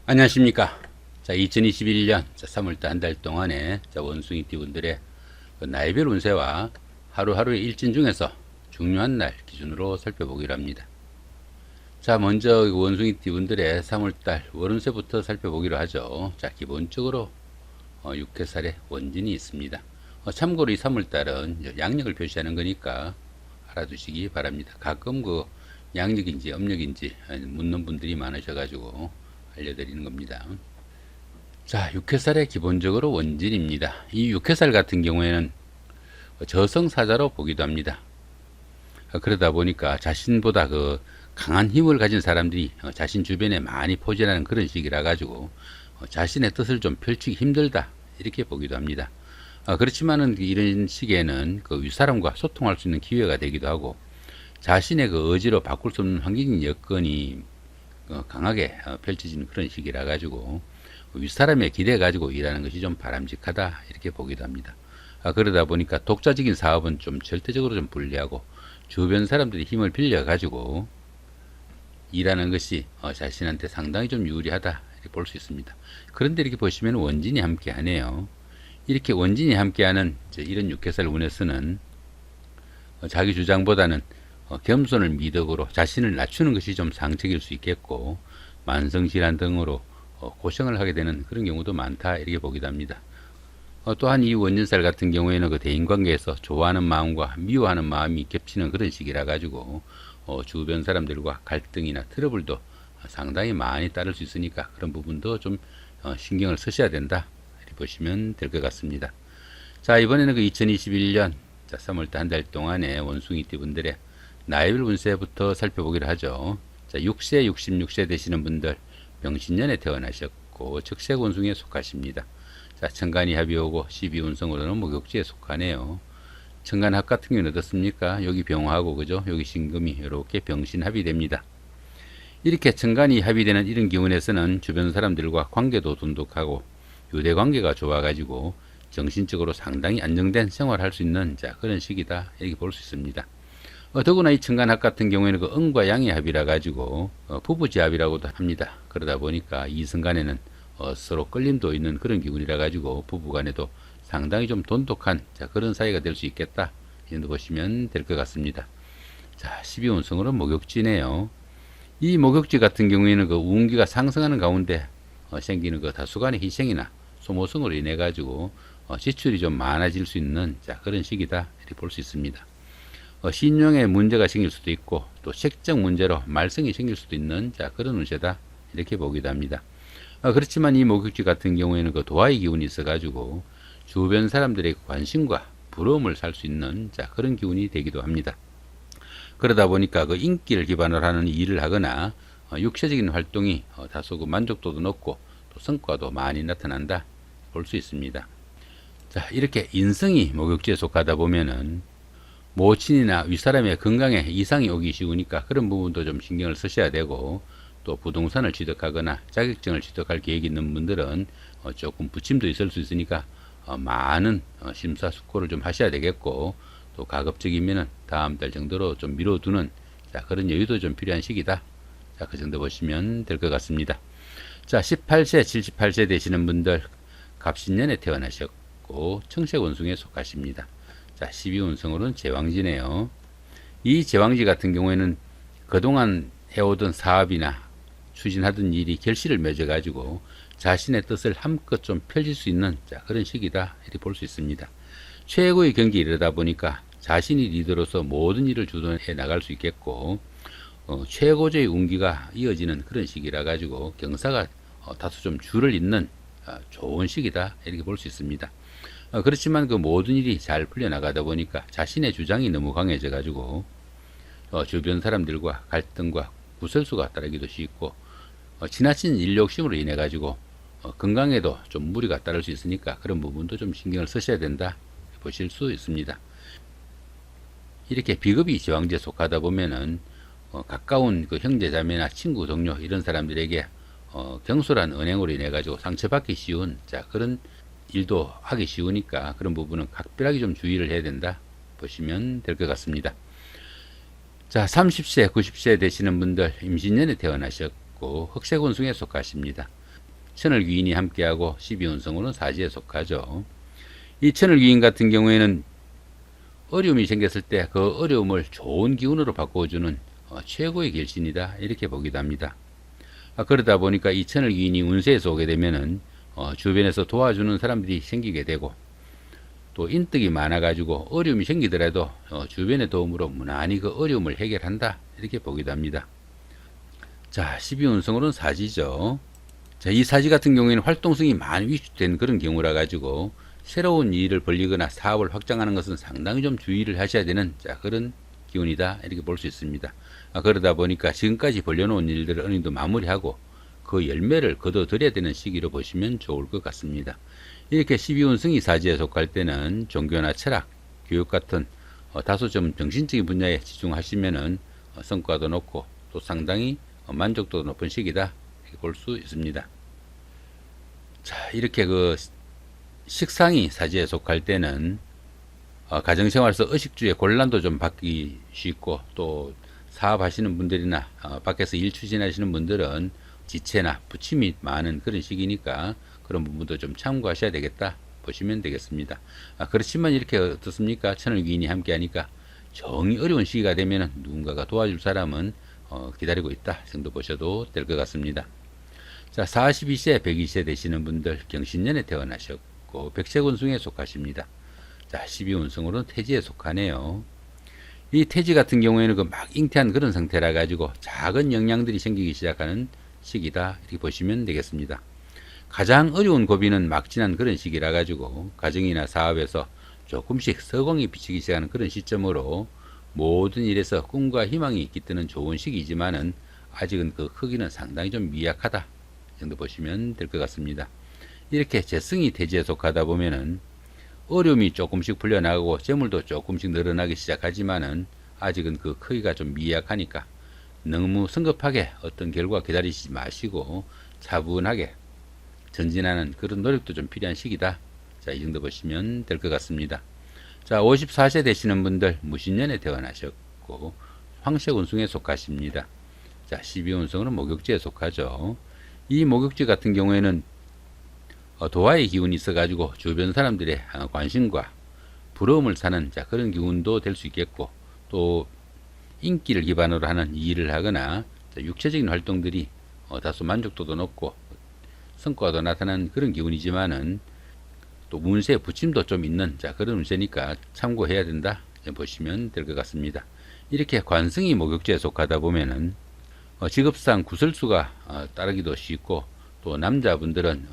안녕하십니까. 자, 2021년 3월달 한 달 동안에 원숭이띠 분들의 나이별 운세와 하루하루의 일진 중에서 중요한 날 기준으로 살펴보기로 합니다. 자, 먼저 원숭이띠 분들의 3월달 월운세부터 살펴보기로 하죠. 자, 기본적으로 6회살에 원진이 있습니다. 참고로 이 3월달은 양력을 표시하는 거니까 알아두시기 바랍니다. 가끔 양력인지 âm력인지 묻는 분들이 많으셔가지고 알려드리는 겁니다. 자, 육해살의 기본적으로 원진입니다. 이 육해살 같은 경우에는 저승사자로 보기도 합니다. 그러다 보니까 자신보다 강한 힘을 가진 사람들이 자신 주변에 많이 포진하는 그런 시기라 가지고 자신의 뜻을 좀 펼치기 힘들다 이렇게 보기도 합니다. 그렇지만은 이런 시기에는 윗사람과 소통할 수 있는 기회가 되기도 하고 자신의 의지로 바꿀 수 없는 환경적 여건이 강하게 펼쳐지는 그런 시기라 가지고 윗사람의 기대 가지고 일하는 것이 좀 바람직하다 이렇게 보기도 합니다. 그러다 보니까 독자적인 사업은 좀 절대적으로 좀 불리하고 주변 사람들이 힘을 빌려 가지고 일하는 것이 자신한테 상당히 좀 유리하다 이렇게 볼 수 있습니다. 그런데 이렇게 보시면 원진이 함께 하네요. 이렇게 원진이 함께하는 이런 육해살 운에서는 자기 주장보다는 겸손을 미덕으로 자신을 낮추는 것이 좀 상책일 수 있겠고 만성질환 등으로 고생을 하게 되는 그런 경우도 많다 이렇게 보기도 합니다. 또한 이 원진살 같은 경우에는 대인관계에서 좋아하는 마음과 미워하는 마음이 겹치는 그런 시기라 가지고 주변 사람들과 갈등이나 트러블도 상당히 많이 따를 수 있으니까 그런 부분도 좀 신경을 쓰셔야 된다 이렇게 보시면 될 것 같습니다. 자, 이번에는 2021년 3월달 한 달 동안의 원숭이띠 분들의 나이별 운세부터 살펴보기로 하죠. 자, 6세, 66세 되시는 분들 병신년에 태어나셨고 적색 원숭이에 속하십니다. 자, 천간이 합이 오고 12운성으로는 목욕지에 속하네요. 천간합 같은 경우는 어떻습니까? 여기 병화하고 그죠? 여기 신금이 이렇게 병신합이 됩니다. 이렇게 천간이 합의되는 이런 기운에서는 주변 사람들과 관계도 돈독하고 유대관계가 좋아가지고 정신적으로 상당히 안정된 생활할 수 있는 그런 시기다 이렇게 볼 수 있습니다. 더구나 이 천간합 같은 경우에는 음과 양의 합이라 가지고 부부지합이라고도 합니다. 그러다 보니까 이성간에는 서로 끌림도 있는 그런 기운이라 가지고 부부간에도 상당히 좀 돈독한 그런 사이가 될 수 있겠다 이렇게 보시면 될 것 같습니다. 자, 12운성으로 목욕지네요. 이 목욕지 같은 경우에는 운기가 상승하는 가운데 생기는 다수간의 희생이나 소모성으로 인해 가지고 지출이 좀 많아질 수 있는 그런 시기다 이렇게 볼 수 있습니다. 신용에 문제가 생길 수도 있고 또 색적 문제로 말썽이 생길 수도 있는 그런 운세다 이렇게 보기도 합니다. 그렇지만 이 목욕지 같은 경우에는 도화의 기운이 있어 가지고 주변 사람들의 관심과 부러움을 살 수 있는 그런 기운이 되기도 합니다. 그러다 보니까 인기를 기반으로 하는 일을 하거나 육체적인 활동이 다소 만족도도 높고 또 성과도 많이 나타난다 볼 수 있습니다. 자, 이렇게 인성이 목욕지에 속하다 보면은 모친이나 윗사람의 건강에 이상이 오기 쉬우니까 그런 부분도 좀 신경을 쓰셔야 되고 또 부동산을 취득하거나 자격증을 취득할 계획이 있는 분들은 조금 부침도 있을 수 있으니까 많은 심사숙고를 좀 하셔야 되겠고 또 가급적이면은 다음 달 정도로 좀 미뤄두는 그런 여유도 좀 필요한 시기다. 그 정도 보시면 될 것 같습니다. 자, 18세, 78세 되시는 분들 갑신년에 태어나셨고 청색 원숭이에 속하십니다. 자, 12운성으로는 제왕지네요. 이 제왕지 같은 경우에는 그동안 해오던 사업이나 추진하던 일이 결실을 맺어가지고 자신의 뜻을 함껏 좀 펼칠 수 있는 그런 시기다 이렇게 볼 수 있습니다. 최고의 경기에 이르다 보니까 자신이 리더로서 모든 일을 주도해 나갈 수 있겠고 최고조의 운기가 이어지는 그런 시기라 가지고 경사가 다소 좀 줄을 잇는 좋은 시기다 이렇게 볼 수 있습니다. 그렇지만 모든 일이 잘 풀려나가다 보니까 자신의 주장이 너무 강해져 가지고 주변 사람들과 갈등과 구설수가 따르기도 쉽고 지나친 일 욕심으로 인해 가지고 건강에도 좀 무리가 따를 수 있으니까 그런 부분도 좀 신경을 쓰셔야 된다 보실 수 있습니다. 이렇게 비급이 제왕지에 속하다 보면은 가까운 형제자매나 친구 동료 이런 사람들에게 경솔한 언행으로 인해 가지고 상처받기 쉬운 그런 일도 하기 쉬우니까 그런 부분은 각별하게 좀 주의를 해야 된다 보시면 될 것 같습니다. 자, 30세, 90세 되시는 분들 임신년에 태어나셨고 흑색원숭이에 속하십니다. 천을귀인이 함께하고 12운성으로는 사지에 속하죠. 이 천을귀인 같은 경우에는 어려움이 생겼을 때 그 어려움을 좋은 기운으로 바꿔주는 최고의 결신이다, 이렇게 보기도 합니다. 그러다 보니까 이 천을귀인이 운세에서 오게 되면은 주변에서 도와주는 사람들이 생기게 되고, 또 인덕이 많아 가지고 어려움이 생기더라도 주변의 도움으로 무난히 그 어려움을 해결한다, 이렇게 보기도 합니다. 자, 12운성으로는 사지죠. 자, 이 사지 같은 경우에는 활동성이 많이 위축된 그런 경우라 가지고 새로운 일을 벌리거나 사업을 확장하는 것은 상당히 좀 주의를 하셔야 되는, 자, 그런 기운이다, 이렇게 볼 수 있습니다. 그러다 보니까 지금까지 벌려놓은 일들을 어느 정도 마무리하고 그 열매를 거둬들여야 되는 시기로 보시면 좋을 것 같습니다. 이렇게 12운성이 사지에 속할 때는 종교나 철학, 교육 같은 다소 좀 정신적인 분야에 집중하시면은 성과도 높고 또 상당히 만족도 높은 시기다, 이렇게 볼 수 있습니다. 자, 이렇게 그 식상이 사지에 속할 때는 가정생활에서 의식주의 곤란도 좀 받기 쉽고, 또 사업하시는 분들이나 밖에서 일 추진하시는 분들은 지체나 부침이 많은 그런 시기니까 그런 부분도 좀 참고하셔야 되겠다 보시면 되겠습니다. 그렇지만 이렇게 어떻습니까? 천을귀인이 함께 하니까 정이 어려운 시기가 되면 누군가가 도와줄 사람은 기다리고 있다 정도 보셔도 될 것 같습니다. 자, 42세, 102세 되시는 분들 경신년에 태어나셨고 백색운승에 속하십니다. 자, 12운성으로는 태지에 속하네요. 이 태지 같은 경우에는 그 막 잉태한 그런 상태라 가지고 작은 영향들이 생기기 시작하는 시기다, 이렇게 보시면 되겠습니다. 가장 어려운 고비는 막 지난 그런 시기라 가지고 가정이나 사업에서 조금씩 서광이 비치기 시작하는 그런 시점으로 모든 일에서 꿈과 희망이 깃드는 좋은 시기이지만은 아직은 그 크기는 상당히 좀 미약하다 정도 보시면 될 것 같습니다. 이렇게 재성이 태지에 속하다 보면은 어려움이 조금씩 풀려나가고 재물도 조금씩 늘어나기 시작하지만은 아직은 그 크기가 좀 미약하니까 너무 성급하게 어떤 결과 기다리시지 마시고 차분하게 전진하는 그런 노력도 좀 필요한 시기다. 자, 이 정도 보시면 될 것 같습니다. 자, 54세 되시는 분들 무신년에 태어나셨고 황색운승에 속하십니다. 자, 12운성으로 목욕지에 속하죠. 이 목욕지 같은 경우에는 도화의 기운이 있어 가지고 주변 사람들의 관심과 부러움을 사는, 자, 그런 기운도 될 수 있겠고, 또 인기를 기반으로 하는 일을 하거나 육체적인 활동들이 다소 만족도도 높고 성과도 나타나는 그런 기운이지만은 또 운세에 부침도 좀 있는, 자, 그런 운세니까 참고해야 된다 보시면 될 것 같습니다. 이렇게 관성이 목욕지에 속하다 보면은 직업상 구설수가 따르기도 쉽고, 또 남자분들은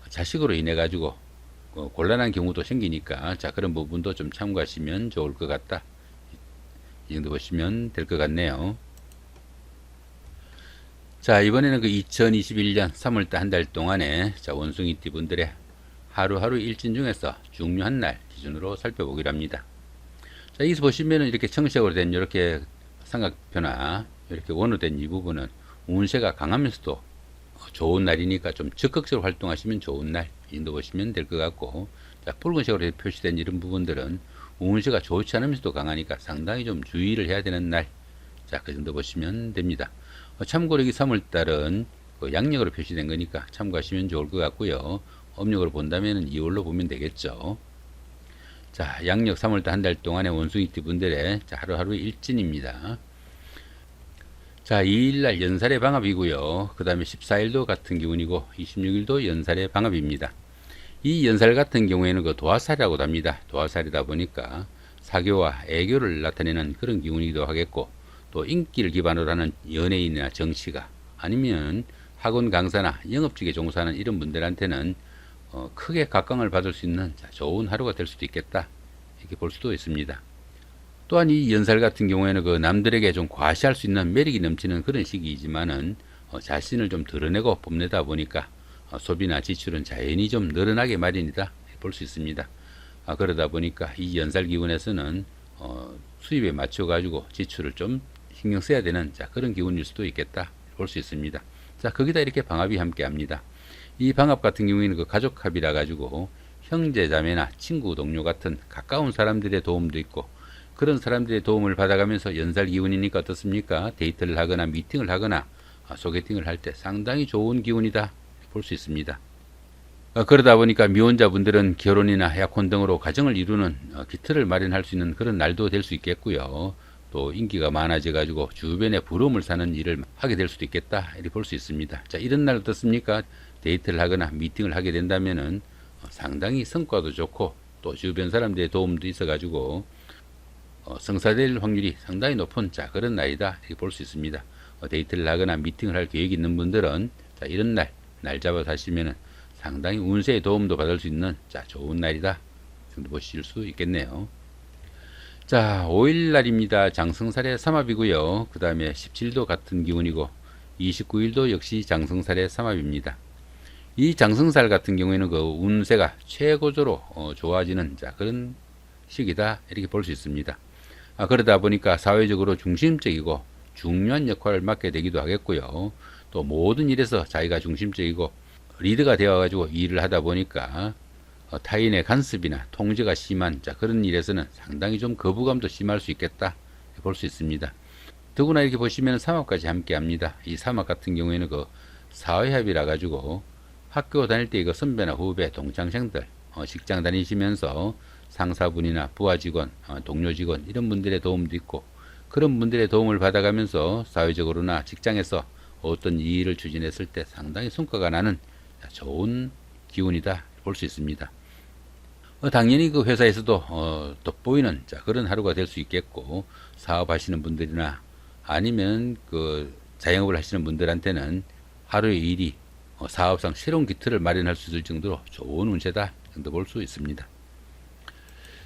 자식으로 인해 가지고 곤란한 경우도 생기니까, 자, 그런 부분도 좀 참고하시면 좋을 것 같다, 이 정도 보시면 될 것 같네요. 자, 이번에는 그 2021년 3월달 한 달 동안에, 자, 원숭이띠 분들의 하루하루 일진 중에서 중요한 날 기준으로 살펴보기로 합니다. 자, 여기서 보시면은 이렇게 청색으로 된 이렇게 삼각표나 이렇게 원으로 된 이 부분은 운세가 강하면서도 좋은 날이니까 좀 적극적으로 활동하시면 좋은 날, 이 정도 보시면 될 것 같고, 자, 붉은색으로 표시된 이런 부분들은 운세가 좋지 않으면서도 강하니까 상당히 좀 주의를 해야 되는 날, 자, 그 정도 보시면 됩니다. 참고로 여기 3월달은 그 양력으로 표시된 거니까 참고하시면 좋을 것 같고요. 음력으로 본다면 2월로 보면 되겠죠. 자, 양력 3월달 한 달 동안의 원숭이띠 분들의 하루하루 일진입니다. 자, 2일날 연살의 방합이고요. 그 다음에 14일도 같은 기운이고 26일도 연살의 방합입니다. 이 연살 같은 경우에는 그 도화살이라고도 합니다. 도화살이다 보니까 사교와 애교를 나타내는 그런 기운이기도 하겠고, 또 인기를 기반으로 하는 연예인이나 정치가, 아니면 학원 강사나 영업직에 종사하는 이런 분들한테는 크게 각광을 받을 수 있는 좋은 하루가 될 수도 있겠다, 이렇게 볼 수도 있습니다. 또한 이 연살 같은 경우에는 그 남들에게 좀 과시할 수 있는 매력이 넘치는 그런 시기이지만은 자신을 좀 드러내고 뽐내다 보니까 소비나 지출은 자연히 좀 늘어나게 마련이다 볼 수 있습니다. 그러다 보니까 이 연살 기운에서는 수입에 맞춰 가지고 지출을 좀 신경 써야 되는, 자, 그런 기운일 수도 있겠다 볼 수 있습니다. 자, 거기다 이렇게 방합이 함께 합니다. 이 방합 같은 경우에는 그 가족합이라 가지고 형제 자매나 친구 동료 같은 가까운 사람들의 도움도 있고, 그런 사람들의 도움을 받아가면서 연살 기운이니까 어떻습니까? 데이트를 하거나 미팅을 하거나 소개팅을 할 때 상당히 좋은 기운이다 볼 수 있습니다. 그러다 보니까 미혼자분들은 결혼이나 약혼 등으로 가정을 이루는 기틀을 마련할 수 있는 그런 날도 될 수 있겠고요. 또 인기가 많아져 가지고 주변에 부러움을 사는 일을 하게 될 수도 있겠다 이렇게 볼 수 있습니다. 자, 이런 날 어떻습니까? 데이트를 하거나 미팅을 하게 된다면은 상당히 성과도 좋고 또 주변 사람들의 도움도 있어 가지고 성사될 확률이 상당히 높은 자 그런 날이다 이렇게 볼 수 있습니다. 데이트를 하거나 미팅을 할 계획이 있는 분들은 자, 이런 날 잡아서 하시면은 상당히 운세에 도움도 받을 수 있는 자 좋은 날이다 정도 보실 수 있겠네요. 자, 5일 날입니다. 장성살의 삼합이고요. 그 다음에 17도 같은 기운이고 29일도 역시 장성살의 삼합입니다. 이 장성살 같은 경우에는 그 운세가 최고조로 좋아지는 자 그런 시기다 이렇게 볼 수 있습니다. 그러다 보니까 사회적으로 중심적이고 중요한 역할을 맡게 되기도 하겠고요. 또 모든 일에서 자기가 중심적이고 리드가 되어 가지고 일을 하다 보니까 타인의 간섭이나 통제가 심한 자 그런 일에서는 상당히 좀 거부감도 심할 수 있겠다 볼 수 있습니다. 더구나 이렇게 보시면 삼합까지 함께 합니다. 이 삼합 같은 경우에는 그 사회합이라 가지고 학교 다닐 때 이거 선배나 후배, 동창생들 직장 다니시면서 상사분이나 부하 직원, 동료 직원 이런 분들의 도움도 있고 그런 분들의 도움을 받아가면서 사회적으로나 직장에서 어떤 일을 추진했을 때 상당히 성과가 나는 좋은 기운이다 볼 수 있습니다. 당연히 그 회사에서도 돋보이는 자 그런 하루가 될 수 있겠고 사업하시는 분들이나 아니면 그 자영업을 하시는 분들한테는 하루의 일이 사업상 새로운 기틀을 마련할 수 있을 정도로 좋은 운세다 정도 볼 수 있습니다.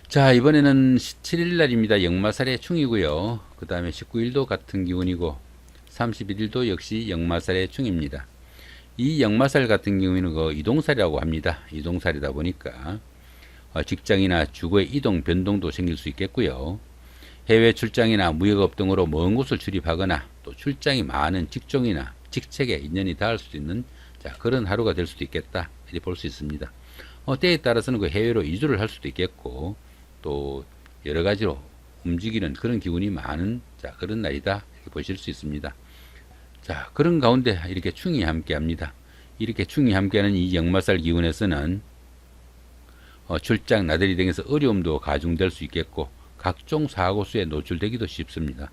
자, 이번에는 17일 날입니다. 역마살의 충이고요. 그 다음에 19일도 같은 기운이고 31일도 역시 역마살의 충입니다. 이 역마살 같은 경우에는 그 이동살이라고 합니다. 이동살이다 보니까 직장이나 주거의 이동 변동도 생길 수 있겠고요. 해외 출장이나 무역업 등으로 먼 곳을 출입하거나 또 출장이 많은 직종이나 직책에 인연이 닿을 수도 있는 자 그런 하루가 될 수도 있겠다 이렇게 볼 수 있습니다. 때에 따라서는 그 해외로 이주를 할 수도 있겠고 또 여러 가지로 움직이는 그런 기운이 많은 자 그런 날이다 이렇게 보실 수 있습니다. 자 그런 가운데 이렇게 충이 함께 합니다. 이렇게 충이 함께하는 이 역마살 기운에서는 출장 나들이 등에서 어려움도 가중될 수 있겠고 각종 사고수에 노출되기도 쉽습니다.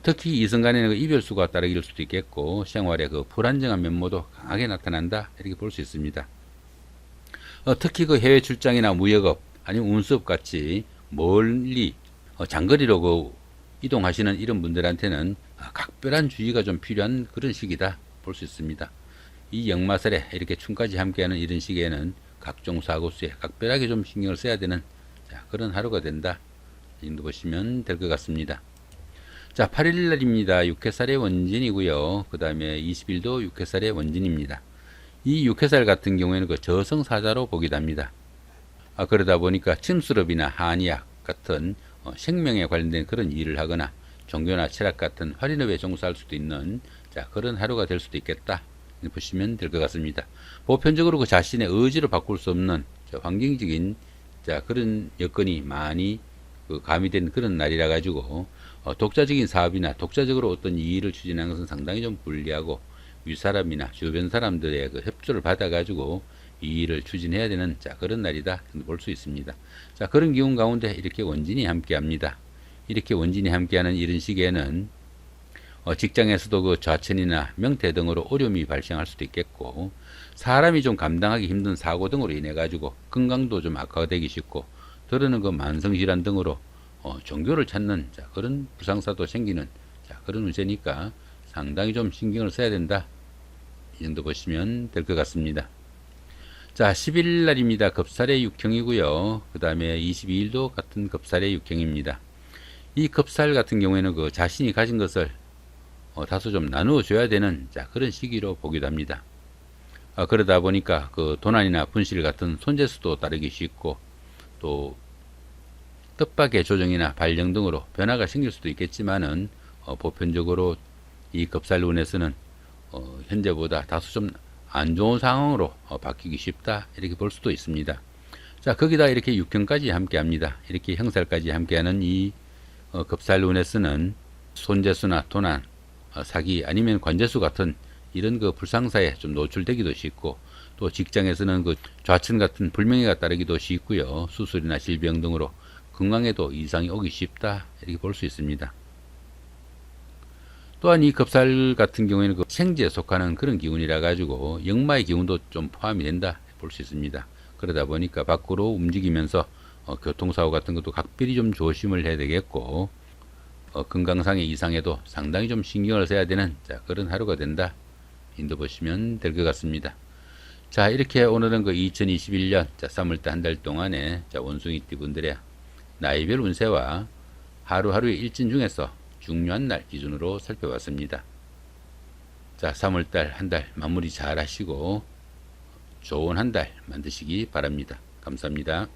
특히 이성 간에는 그 이별수가 따르길 수도 있겠고 생활에 그 불안정한 면모도 강하게 나타난다 이렇게 볼 수 있습니다. 특히 그 해외 출장이나 무역업 아니면 운수업 같이 멀리 장거리로 그 이동하시는 이런 분들한테는 각별한 주의가 좀 필요한 그런 시기다 볼 수 있습니다. 이 역마살에 이렇게 충까지 함께하는 이런 시기에는 각종 사고수에 각별하게 좀 신경을 써야 되는 자, 그런 하루가 된다 이 정도 보시면 될 것 같습니다. 자, 8일 날입니다. 6회살의 원진이고요. 그 다음에 20일도 6회살의 원진입니다. 이 6회살 같은 경우에는 그 저승사자로 보기도 합니다. 그러다 보니까 침수럽이나 한의학 같은 생명에 관련된 그런 일을 하거나 종교나 철학 같은 활인업에 종사할 수도 있는 자 그런 하루가 될 수도 있겠다 보시면 될 것 같습니다. 보편적으로 그 자신의 의지로 바꿀 수 없는 환경적인 자 그런 여건이 많이 그 가미된 그런 날이라 가지고 독자적인 사업이나 독자적으로 어떤 일을 추진하는 것은 상당히 좀 불리하고 윗사람이나 주변 사람들의 그 협조를 받아 가지고 이 일을 추진해야 되는 자 그런 날이다 볼 수 있습니다. 자 그런 기운 가운데 이렇게 원진이 함께합니다. 이렇게 원진이 함께하는 이런 시기에는 직장에서도 그 좌천이나 명퇴 등으로 어려움이 발생할 수도 있겠고 사람이 좀 감당하기 힘든 사고 등으로 인해 가지고 건강도 좀 악화가 되기 쉽고 들어는 그 만성질환 등으로 종교를 찾는 자 그런 불상사도 생기는 자 그런 운세니까 상당히 좀 신경을 써야 된다 이 정도 보시면 될 것 같습니다. 자 10일 날입니다. 겁살의 육형이고요. 그 다음에 22일도 같은 겁살의 육형입니다. 이 겁살 같은 경우에는 그 자신이 가진 것을 다소 좀 나누어 줘야 되는 자 그런 시기로 보기도 합니다. 그러다 보니까 그 도난이나 분실 같은 손재수도 따르기 쉽고 또 뜻밖의 조정이나 발령 등으로 변화가 생길 수도 있겠지만은 보편적으로 이 겁살운에서는 현재보다 다소 좀 안 좋은 상황으로 바뀌기 쉽다 이렇게 볼 수도 있습니다. 자 거기다 이렇게 육형까지 함께 합니다. 이렇게 형살까지 함께하는 이 겁살운에서는 손재수나 도난, 사기 아니면 관재수 같은 이런 그 불상사에 좀 노출되기도 쉽고, 또 직장에서는 그 좌천 같은 불명예가 따르기도 쉽고요. 수술이나 질병 등으로 건강에도 이상이 오기 쉽다, 이렇게 볼 수 있습니다. 또한 이 겁살 같은 경우에는 그 생지에 속하는 그런 기운이라 가지고 역마의 기운도 좀 포함이 된다 볼 수 있습니다. 그러다 보니까 밖으로 움직이면서 교통사고 같은 것도 각별히 좀 조심을 해야 되겠고, 건강상의 이상에도 상당히 좀 신경을 써야 되는 그런 하루가 된다, 인도 보시면 될 것 같습니다. 자, 이렇게 오늘은 그 2021년 3월달 한 달 동안에 원숭이띠 분들의 나이별 운세와 하루하루의 일진 중에서 중요한 날 기준으로 살펴봤습니다. 자, 3월달 한 달 마무리 잘 하시고 좋은 한 달 만드시기 바랍니다. 감사합니다.